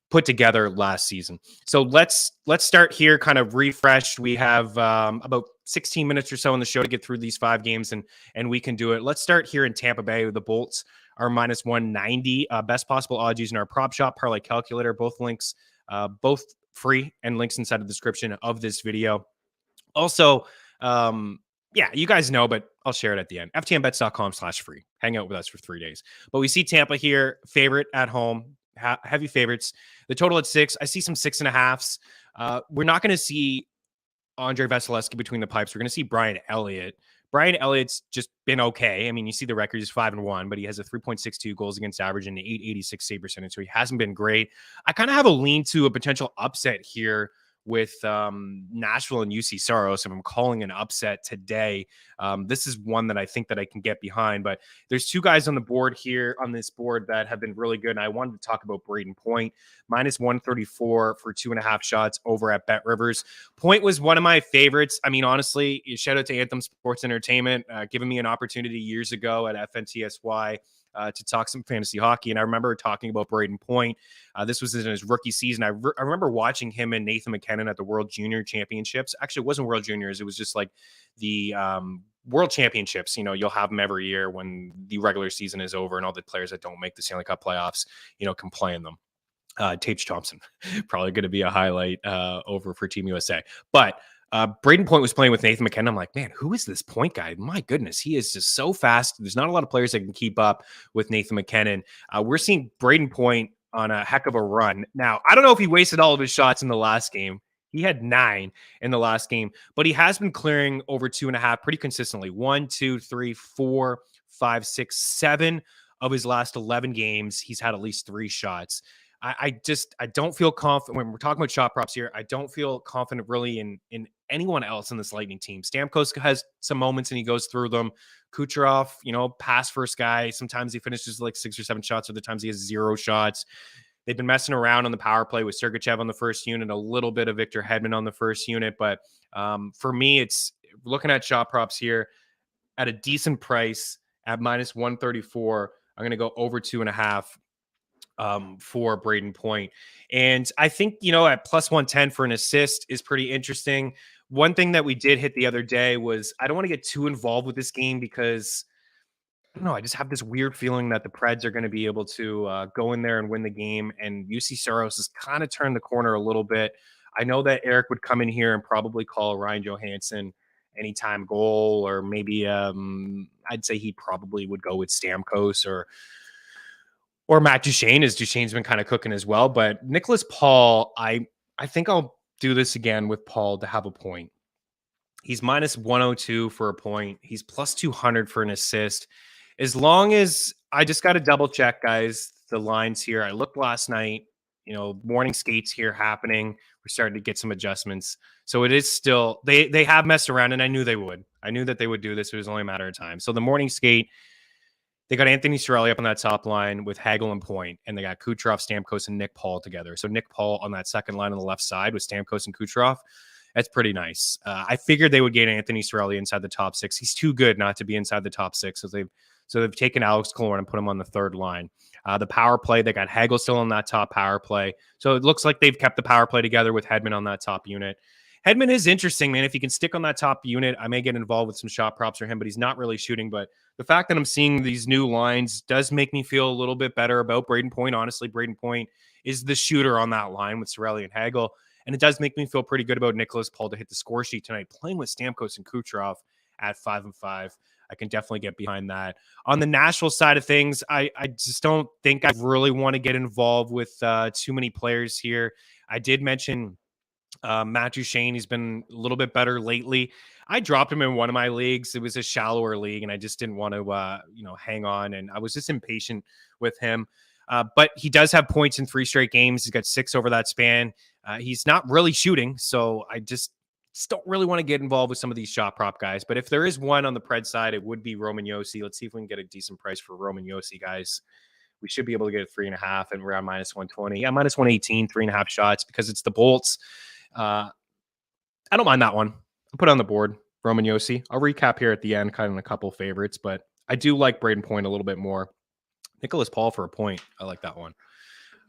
Speaker 1: put together last season. So let's start here, kind of refresh. We have about 16 minutes or so in the show to get through these 5 games, and we can do it. Let's start here in Tampa Bay. The Bolts are minus 190. Best possible odds using our prop shop parlay calculator. Both links, both free, and links inside the description of this video. Also, you guys know, but I'll share it at the end. ftnbets.com/free. Hang out with us for 3 days. But we see Tampa here, favorite at home. Heavy favorites. The total at 6. I see some 6.5s. We're not going to see Andre Vasilevsky between the pipes. We're going to see Brian Elliott. Brian Elliott's just been okay. I mean, you see the record is 5-1, but he has a 3.62 goals against average and an 886 save percentage. So he hasn't been great. I kind of have a lean to a potential upset here with Nashville and UC Saros. If I'm calling an upset today, this is one that I think that I can get behind. But there's 2 guys on the board here on this board that have been really good. And I wanted to talk about Braden Point, minus 134 for 2.5 shots over at Bet Rivers. Point was one of my favorites. I mean, honestly, shout out to Anthem Sports Entertainment, giving me an opportunity years ago at FNTSY to talk some fantasy hockey. And I remember talking about Braden Point. This was in his rookie season. I remember watching him and Nathan McKinnon at the World Junior Championships. Actually, it wasn't World Juniors. It was just like the World Championships. You'll have them every year when the regular season is over and all the players that don't make the Stanley Cup playoffs, can play in them. Tage Thompson, probably going to be a highlight over for Team USA. But Braden Point was playing with Nathan McKinnon. I'm like, man, who is this Point guy? My goodness, he is just so fast. There's not a lot of players that can keep up with Nathan McKinnon. We're seeing Braden Point on a heck of a run. Now, I don't know if he wasted all of his shots in the last game. He had 9 in the last game, but he has been clearing over 2.5 pretty consistently. 1, 2, 3, 4, 5, 6, 7 of his last 11 games. He's had at least 3 shots. I don't feel confident when we're talking about shot props here. I don't feel confident really in anyone else in this Lightning team. Stamkos has some moments and he goes through them. Kucherov, pass first guy. Sometimes he finishes like 6 or 7 shots. Other times he has 0 shots. They've been messing around on the power play with Sergachev on the first unit, a little bit of Victor Hedman on the first unit. But for me, it's looking at shot props here at a decent price at minus 134. I'm going to go over 2.5. For Braden Point. And I think, at plus 110 for an assist is pretty interesting. One thing that we did hit the other day was I don't want to get too involved with this game because I don't know. I just have this weird feeling that the Preds are going to be able to go in there and win the game. And UC Saros has kind of turned the corner a little bit. I know that Eric would come in here and probably call Ryan Johansson anytime goal, or maybe I'd say he probably would go with Stamkos or Matt Duchene, as Duchene's been kind of cooking as well. But Nicholas Paul, I think I'll do this again with Paul to have a point. He's minus 102 for a point. He's plus 200 for an assist. As long as I just got to double check, guys, the lines here. I looked last night, morning skates here happening. We're starting to get some adjustments. So it is still, they have messed around, and I knew they would. I knew that they would do this. It was only a matter of time. So the morning skate, they got Anthony Cirelli up on that top line with Hagel and Point, and they got Kucherov, Stamkos, and Nick Paul together. So Nick Paul on that second line on the left side with Stamkos and Kucherov. That's pretty nice. I figured they would get Anthony Cirelli inside the top 6. He's too good not to be inside the top 6. So they've taken Alex Killorn and put him on the third line. The power play, they got Hagel still on that top power play. So it looks like they've kept the power play together with Hedman on that top unit. Hedman is interesting, man. If he can stick on that top unit, I may get involved with some shot props for him, but he's not really shooting. But the fact that I'm seeing these new lines does make me feel a little bit better about Braden Point. Honestly, Braden Point is the shooter on that line with Cirelli and Hagel. And it does make me feel pretty good about Nicholas Paul to hit the score sheet tonight, playing with Stamkos and Kucherov at 5-5. I can definitely get behind that. On the Nashville side of things, I just don't think I really want to get involved with too many players here. I did mention Matt Duchene. He's been a little bit better lately. I dropped him in one of my leagues. It was a shallower league, and I just didn't want to, hang on. And I was just impatient with him. But he does have points in 3 straight games. He's got 6 over that span. He's not really shooting, so I just don't really want to get involved with some of these shot prop guys. But if there is one on the Pred side, it would be Roman Josi. Let's see if we can get a decent price for Roman Josi, guys. We should be able to get a 3.5 and around -120. Yeah, -118, 3.5 shots because it's the Bolts. I don't mind that one. I'll put it on the board, Roman Josi. I'll recap here at the end, kind of a couple favorites, but I do like Braden Point a little bit more. Nicholas Paul for a point. I like that one.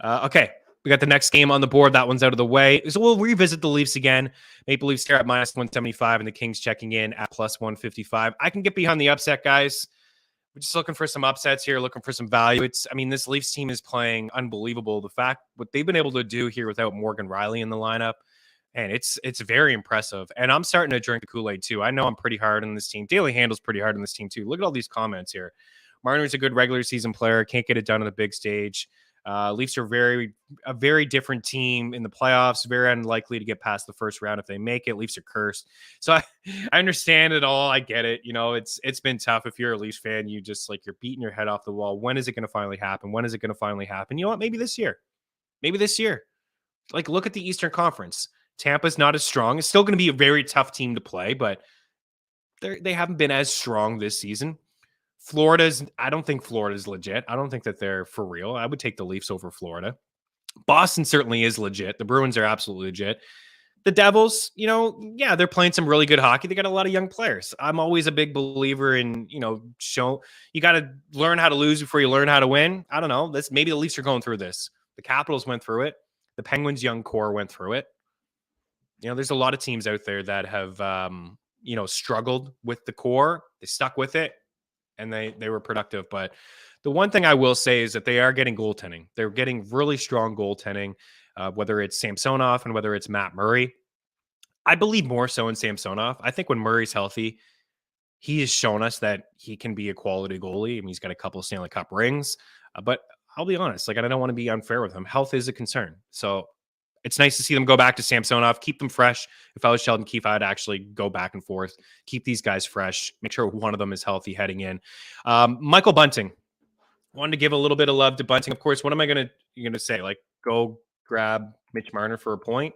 Speaker 1: Okay. We got the next game on the board. That one's out of the way. So we'll revisit the Leafs again. Maple Leafs here at -175 and the Kings checking in at +155. I can get behind the upset, guys. We're just looking for some upsets here, looking for some value. This Leafs team is playing unbelievable. The fact what they've been able to do here without Morgan Riley in the lineup, and it's very impressive. And I'm starting to drink the Kool-Aid too. I know I'm pretty hard on this team. Daily Handle's pretty hard on this team too. Look at all these comments here. Marner's a good regular season player. Can't get it done on the big stage. Leafs are a very different team in the playoffs. Very unlikely to get past the first round if they make it. Leafs are cursed. So I understand it all. I get it. It's been tough. If you're a Leafs fan, you're beating your head off the wall. When is it going to finally happen? When is it going to finally happen? You know what? Maybe this year. Look at the Eastern Conference. Tampa's not as strong. It's still going to be a very tough team to play, but they haven't been as strong this season. I don't think Florida's legit. I don't think that they're for real. I would take the Leafs over Florida. Boston certainly is legit. The Bruins are absolutely legit. The Devils, they're playing some really good hockey. They got a lot of young players. I'm always a big believer in, you got to learn how to lose before you learn how to win. I don't know. Maybe the Leafs are going through this. The Capitals went through it. The Penguins' young core went through it. There's a lot of teams out there that have, struggled with the core. They stuck with it. And they were productive. But the one thing I will say is that they are getting goaltending. They're getting really strong goaltending, whether it's Samsonov and whether it's Matt Murray. I believe more so in Samsonov. I think when Murray's healthy, he has shown us that he can be a quality goalie. He's got a couple of Stanley Cup rings. But I'll be honest, I don't want to be unfair with him. Health is a concern. So it's nice to see them go back to Samsonov, keep them fresh. If I was Sheldon Keefe, I'd actually go back and forth, keep these guys fresh, make sure one of them is healthy heading in. Michael Bunting. Wanted to give a little bit of love to Bunting. Of course, what am I going to say? Go grab Mitch Marner for a point?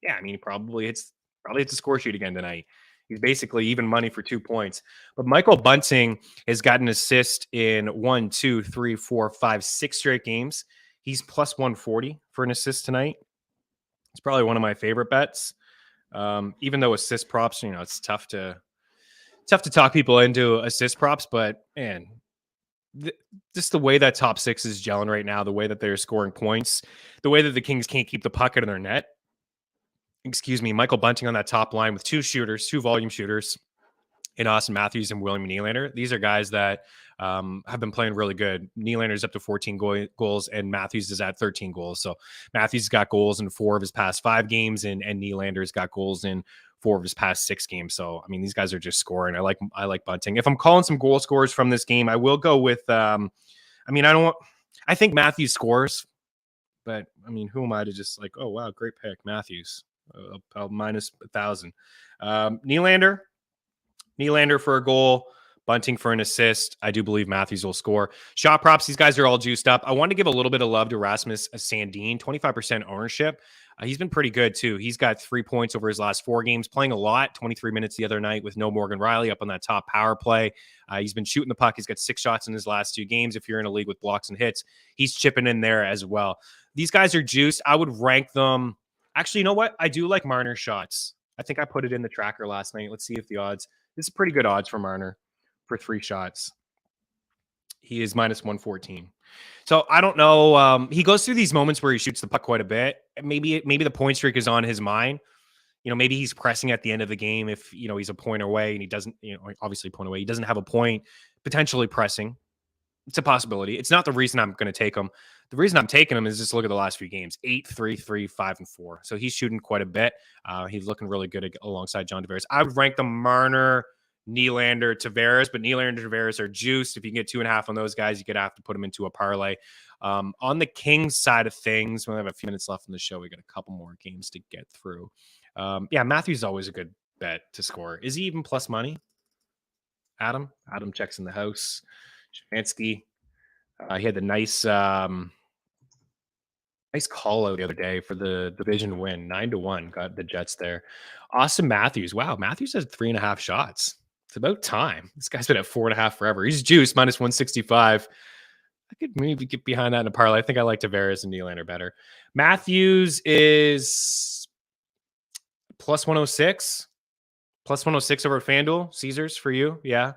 Speaker 1: Yeah, he probably hits the score sheet again tonight. He's basically even money for 2 points. But Michael Bunting has got an assist in 1, 2, 3, 4, 5, 6 straight games. He's +140 for an assist tonight. It's probably one of my favorite bets. Even though assist props, it's tough to talk people into assist props, but man, just the way that top 6 is gelling right now, the way that they're scoring points, the way that the Kings can't keep the puck out of their net. Michael Bunting on that top line with 2 volume shooters in Austin Matthews and William Nylander. These are guys that have been playing really good. Nylander's up to 14 goals and Matthews is at 13 goals. So Matthews got goals in 4 of his past 5 games and Nylander's got goals in 4 of his past 6 games. So, these guys are just scoring. I like Bunting. If I'm calling some goal scorers from this game, I will go with, I think Matthews scores, but who am I to just oh, wow, great pick, Matthews, -1,000. Nylander for a goal, Bunting for an assist. I do believe Matthews will score. Shot props, these guys are all juiced up. I want to give a little bit of love to Rasmus Sandin, 25% ownership. He's been pretty good too. He's got 3 points over his last 4 games, playing a lot, 23 minutes the other night with no Morgan Riley up on that top power play. He's been shooting the puck. He's got 6 shots in his last 2 games. If you're in a league with blocks and hits, he's chipping in there as well. These guys are juiced. I would rank them. Actually, you know what? I do like Marner's shots. I think I put it in the tracker last night. Let's see if the odds. This is pretty good odds for Marner for 3 shots. He is minus 114. So I don't know. He goes through these moments where he shoots the puck quite a bit. Maybe the point streak is on his mind. Maybe he's pressing at the end of the game if, he's a point away and he doesn't, obviously point away. He doesn't have a point, potentially pressing. It's a possibility. It's not the reason I'm going to take him. The reason I'm taking him is just look at the last few games: 8, 3, 3, 5, and 4. So he's shooting quite a bit. He's looking really good alongside John Tavares. I would rank the Marner, Nylander, Tavares, but Nylander and Tavares are juiced. If you can get 2.5 on those guys, you could have to put them into a parlay. On the Kings side of things, we have a few minutes left in the show. We got a couple more games to get through. Matthews is always a good bet to score. Is he even plus money? Adam checks in the house. Shemansky, he had the nice call out the other day for the division win, 9-1. Got the Jets there. Austin Matthews, wow, Matthews has 3.5 shots. It's about time. This guy's been at 4.5 forever. He's juiced, minus 165. I could maybe get behind that in a parlay. I think I like Tavares and Nylander better. Matthews is plus 106. Plus 106 over at FanDuel. Caesars for you. Yeah.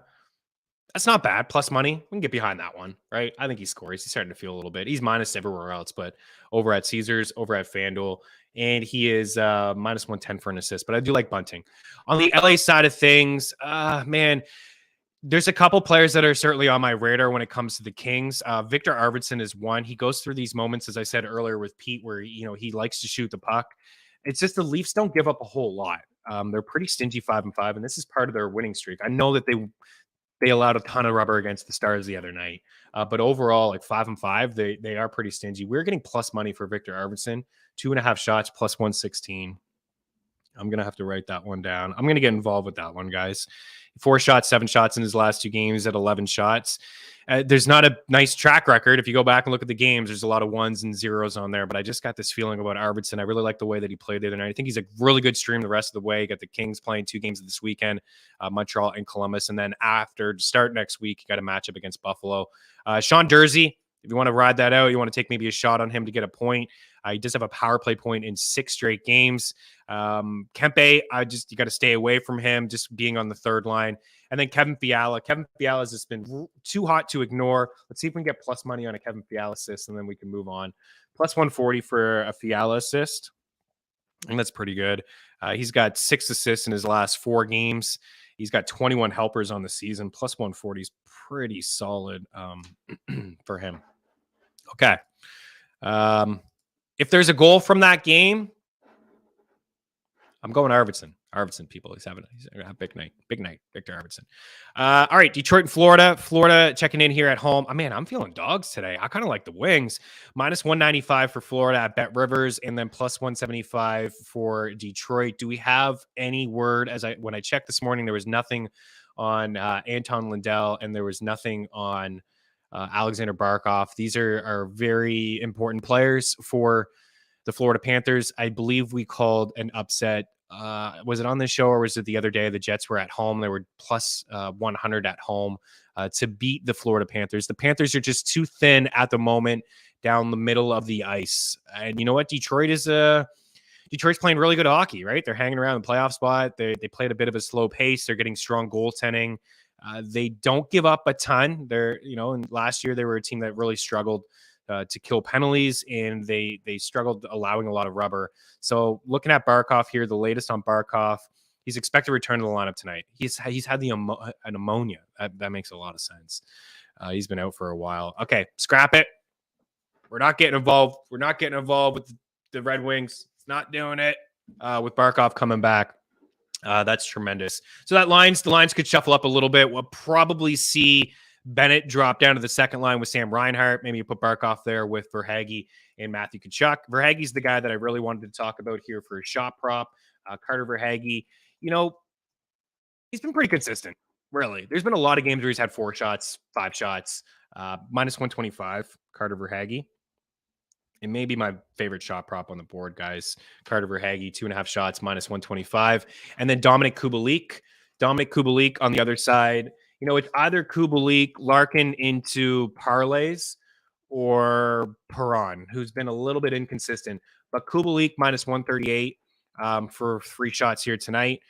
Speaker 1: That's not bad. Plus money. We can get behind that one, right? I think he scores. He's starting to feel a little bit. He's minus everywhere else, but over at Caesars, over at FanDuel, and he is minus 110 for an assist. But I do like Bunting. On the LA side of things, man, there's a couple players that are certainly on my radar when it comes to the Kings. Victor Arvidsson is one. He goes through these moments, as I said earlier with Pete, where he likes to shoot the puck. It's just the Leafs don't give up a whole lot. They're pretty stingy 5-5, and this is part of their winning streak. I know that they allowed a ton of rubber against the Stars the other night. But overall, like 5-5, they are pretty stingy. We're getting plus money for Victor Arvidsson, 2.5 shots, plus 116. I'm going to have to write that one down. I'm going to get involved with that one, guys. 4 shots, 7 shots in his last 2 games at 11 shots. There's not a nice track record. If you go back and look at the games, there's a lot of 1s and 0s on there. But I just got this feeling about Arvidsson. I really like the way that he played the other night. I think he's a really good stream the rest of the way. You got the Kings playing 2 games this weekend, Montreal and Columbus. And then after, to start next week, you got a matchup against Buffalo. Sean Durzi, if you want to ride that out, you want to take maybe a shot on him to get a point. He does have a power play point in 6 straight games. Kempe, you got to stay away from him, just being on the third line. And then Kevin Fiala. Kevin Fiala has just been too hot to ignore. Let's see if we can get plus money on a Kevin Fiala assist, and then we can move on. Plus 140 for a Fiala assist. And that's pretty good. He's got 6 assists in his last 4 games. He's got 21 helpers on the season. Plus 140 is pretty solid for him. Okay. If there's a goal from that game, I'm going Arvidsson. Arvidsson, people. He's having a big night. Big night, Victor Arvidsson. All right, Detroit and Florida. Florida checking in here at home. Oh, man, I'm feeling dogs today. I kind of like the Wings. Minus 195 for Florida at Bet Rivers, and then plus 175 for Detroit. Do we have any word? When I checked this morning, there was nothing on Anton Lundell, and there was nothing on Alexander Barkov. These are very important players for the Florida Panthers. I believe we called an upset. Was it on this show or was it the other day? The Jets were at home. They were plus 100 at home to beat the Florida Panthers. The Panthers are just too thin at the moment down the middle of the ice. And you know what? Detroit's playing really good hockey, right? They're hanging around the playoff spot. They played a bit of a slow pace. They're getting strong goaltending. They don't give up a ton. And last year they were a team that really struggled to kill penalties, and they struggled allowing a lot of rubber. So looking at Barkov here, the latest on Barkov, he's expected to return to the lineup tonight. He's had an pneumonia. That makes a lot of sense. He's been out for a while. Okay, scrap it. We're not getting involved. We're not getting involved with the Red Wings. It's not doing it with Barkov coming back. That's tremendous. So the lines could shuffle up a little bit. We'll probably see Bennett drop down to the second line with Sam Reinhart. Maybe you put Barkov there with Verhaeghe and Matthew Tkachuk. Verhaeghe's the guy that I really wanted to talk about here for a shot prop. Carter Verhaeghe, he's been pretty consistent, really. There's been a lot of games where he's had 4 shots, 5 shots, minus 125, Carter Verhaeghe. It may be my favorite shot prop on the board, guys. Carter Verhaeghe, 2.5 shots, minus 125. And then Dominic Kubalik. Dominic Kubalik on the other side. It's either Kubalik, Larkin into parlays, or Perron, who's been a little bit inconsistent. But Kubalik minus 138, for 3 shots here tonight.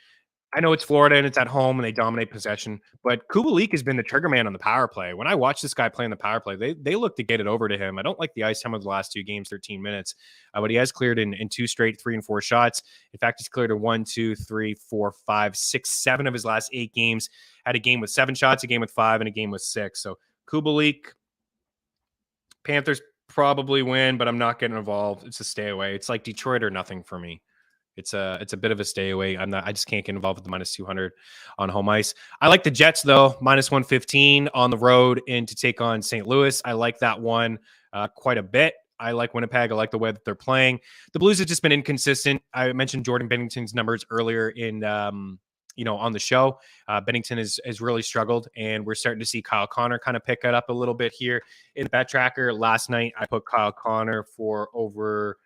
Speaker 1: I know it's Florida and it's at home and they dominate possession, but Kubalik has been the trigger man on the power play. When I watch this guy play in the power play, they look to get it over to him. I don't like the ice time of the last 2 games, 13 minutes, but he has cleared in 2 straight 3 and 4 shots. In fact, he's cleared in 1, 2, 3, 4, 5, 6, 7 of his last 8 games. Had a game with 7 shots, a game with 5, and a game with 6. So Kubalik, Panthers probably win, but I'm not getting involved. It's a stay away. It's like Detroit or nothing for me. It's a bit of a stay away. I just can't get involved with the -200 on home ice. I like the Jets though, -115 on the road and to take on St. Louis. I like that one quite a bit. I like Winnipeg. I like the way that they're playing. The Blues have just been inconsistent. I mentioned Jordan Bennington's numbers earlier in on the show. Bennington has really struggled, and we're starting to see Kyle Connor kind of pick it up a little bit here in the bet tracker. Last night, I put Kyle Connor for over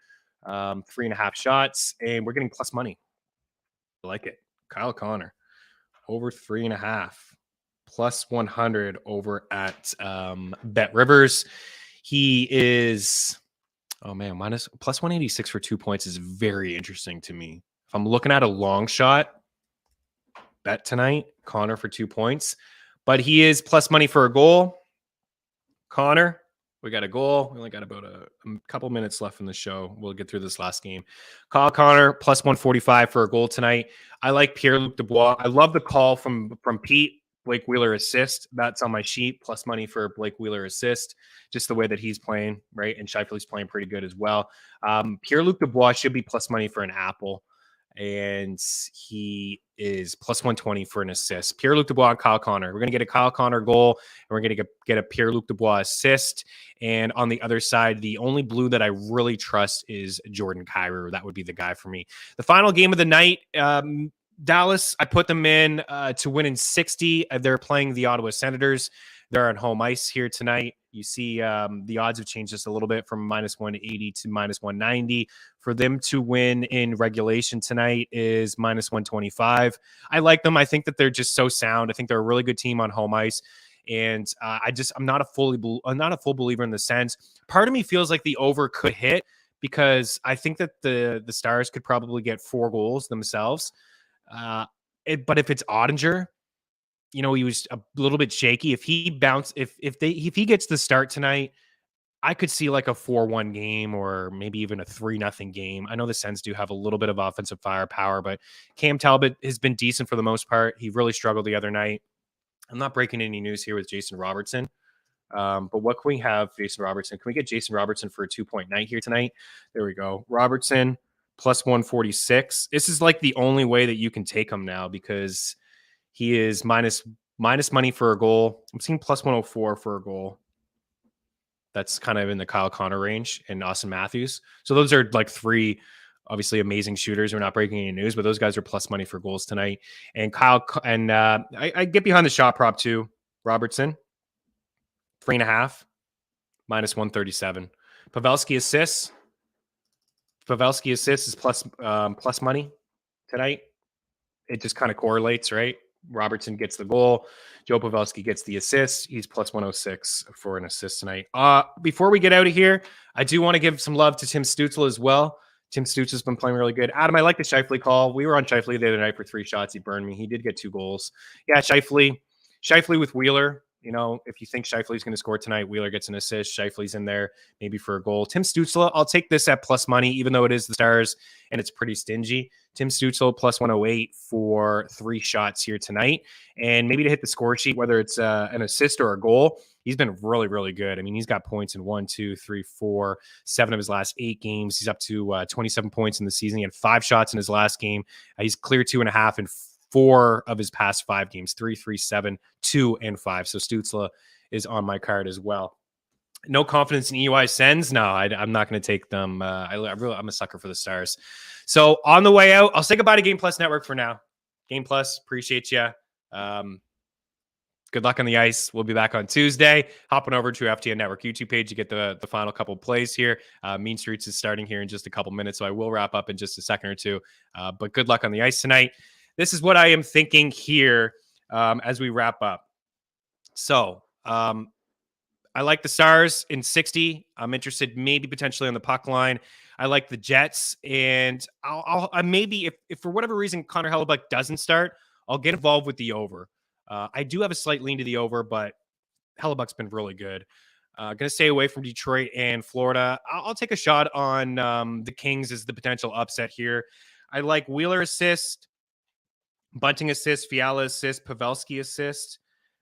Speaker 1: 3.5 shots, and we're getting plus money. I like it. Kyle Connor over 3.5 plus 100 over at Bet Rivers. He is plus 186 for 2 points is very interesting to me. If I'm looking at a long shot bet tonight, Connor for 2 points, but he is plus money for a goal. Connor, we got a goal. We only got about a couple minutes left in the show. We'll get through this last game. Kyle Connor, plus 145 for a goal tonight. I like Pierre-Luc Dubois. I love the call from Pete. Blake Wheeler assist. That's on my sheet. Plus money for Blake Wheeler assist. Just the way that he's playing, right? And Scheifele's playing pretty good as well. Pierre-Luc Dubois should be plus money for an apple. And he is plus 120 for an assist. Pierre-Luc Dubois and Kyle Connor. We're going to get a Kyle Connor goal, and we're going to get a Pierre-Luc Dubois assist. And on the other side, the only blue that I really trust is Jordan Kyrou. That would be the guy for me. The final game of the night, Dallas, I put them in to win in 60. They're playing the Ottawa Senators. They're on home ice here tonight. You see the odds have changed just a little bit from -180 to -190. For them to win in regulation tonight is -125. I like them. I think that they're just so sound. I think they're a really good team on home ice. And I'm not a full believer in the Sens. Part of me feels like the over could hit because I think that the Stars could probably get 4 goals themselves. But if it's Ottinger, he was a little bit shaky. If he gets the start tonight, I could see like a 4-1 game or maybe even a 3-0 game. I know the Sens do have a little bit of offensive firepower, but Cam Talbot has been decent for the most part. He really struggled the other night. I'm not breaking any news here with Jason Robertson. But what can we have, Jason Robertson? Can we get Jason Robertson for a 2-point night here tonight? There we go. Robertson plus 146. This is like the only way that you can take him now because he is minus money for a goal. I'm seeing plus 104 for a goal. That's kind of in the Kyle Connor range and Austin Matthews. So those are like 3 obviously amazing shooters. We're not breaking any news, but those guys are plus money for goals tonight. And I get behind the shot prop too. Robertson, 3.5, minus 137. Pavelski assists. is plus money tonight. It just kind of correlates, right? Robertson gets the goal. Joe Pavelski gets the assist. He's plus 106 for an assist tonight. Before we get out of here, I do want to give some love to Tim Stützle as well. Tim Stützle's been playing really good. Adam, I like the Scheifele call. We were on Scheifele the other night for 3 shots. He burned me. He did get 2 goals. Yeah, Scheifele with Wheeler. If you think Scheifele's going to score tonight, Wheeler gets an assist. Scheifele's in there maybe for a goal. Tim Stützle, I'll take this at plus money, even though it is the Stars and it's pretty stingy. Tim Stützle plus 108 for 3 shots here tonight. And maybe to hit the score sheet, whether it's an assist or a goal, he's been really, really good. I mean, he's got points in 1, 2, 3, 4, 7 of his last 8 games. He's up to 27 points in the season. He had 5 shots in his last game. He's clear 2.5 and 4 of his past 5 games, 3, 3, 7, 2, and 5. So Stützle is on my card as well. No confidence in EY Sens. No, I'm not going to take them. I'm a sucker for the Stars. So on the way out, I'll say goodbye to Game Plus Network for now. Game Plus, appreciate you. Good luck on the ice. We'll be back on Tuesday. Hopping over to FTN Network YouTube page to get the final couple plays here. Mean Streets is starting here in just a couple minutes, so I will wrap up in just a second or two. But good luck on the ice tonight. This is what I am thinking here as we wrap up. So I like the Stars in 60. I'm interested maybe potentially on the puck line. I like the Jets, and I maybe if for whatever reason Connor Hellebuck doesn't start, I'll get involved with the over. I do have a slight lean to the over, but Hellebuck's been really good. Going to stay away from Detroit and Florida. I'll take a shot on the Kings as the potential upset here. I like Wheeler assist, Bunting assist, Fiala assist, Pavelski assist.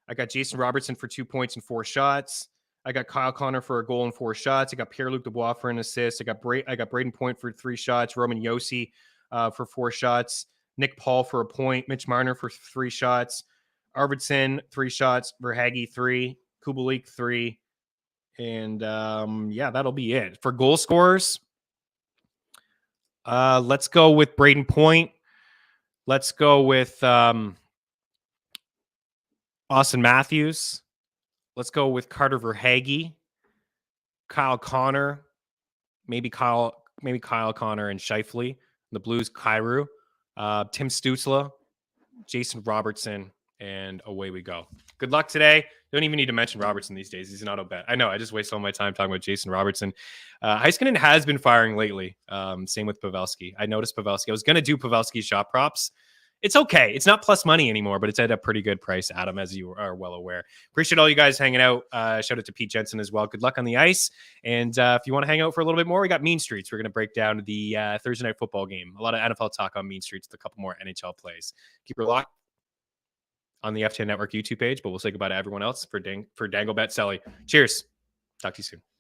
Speaker 1: I got Jason Robertson for 2 points and 4 shots. I got Kyle Connor for a goal and 4 shots. I got Pierre-Luc Dubois for an assist. I got Braden Point for 3 shots. Roman Josi for 4 shots. Nick Paul for a point. Mitch Marner for 3 shots. Arvidsson 3 shots. Verhaeghe 3. Kubalik 3. And that'll be it. For goal scorers, let's go with Braden Point. Let's go with Austin Matthews. Let's go with Carter Verhaeghe, Kyle Connor, maybe Kyle Connor and Scheifele. The Blues, Kyrou, Tim Stützle, Jason Robertson, and away we go. Good luck today. Don't even need to mention Robertson these days. He's an auto bet. I know. I just waste all my time talking about Jason Robertson. Heiskanen has been firing lately. Same with Pavelski. I noticed Pavelski. I was going to do Pavelski shot props. It's okay. It's not plus money anymore, but it's at a pretty good price, Adam, as you are well aware. Appreciate all you guys hanging out. Shout out to Pete Jensen as well. Good luck on the ice. And if you want to hang out for a little bit more, we got Mean Streets. We're going to break down the Thursday night football game. A lot of NFL talk on Mean Streets with a couple more NHL plays. Keep your lock on the FTN Network YouTube page, but we'll say goodbye to everyone else for Dangle Bet Selly. Cheers. Talk to you soon.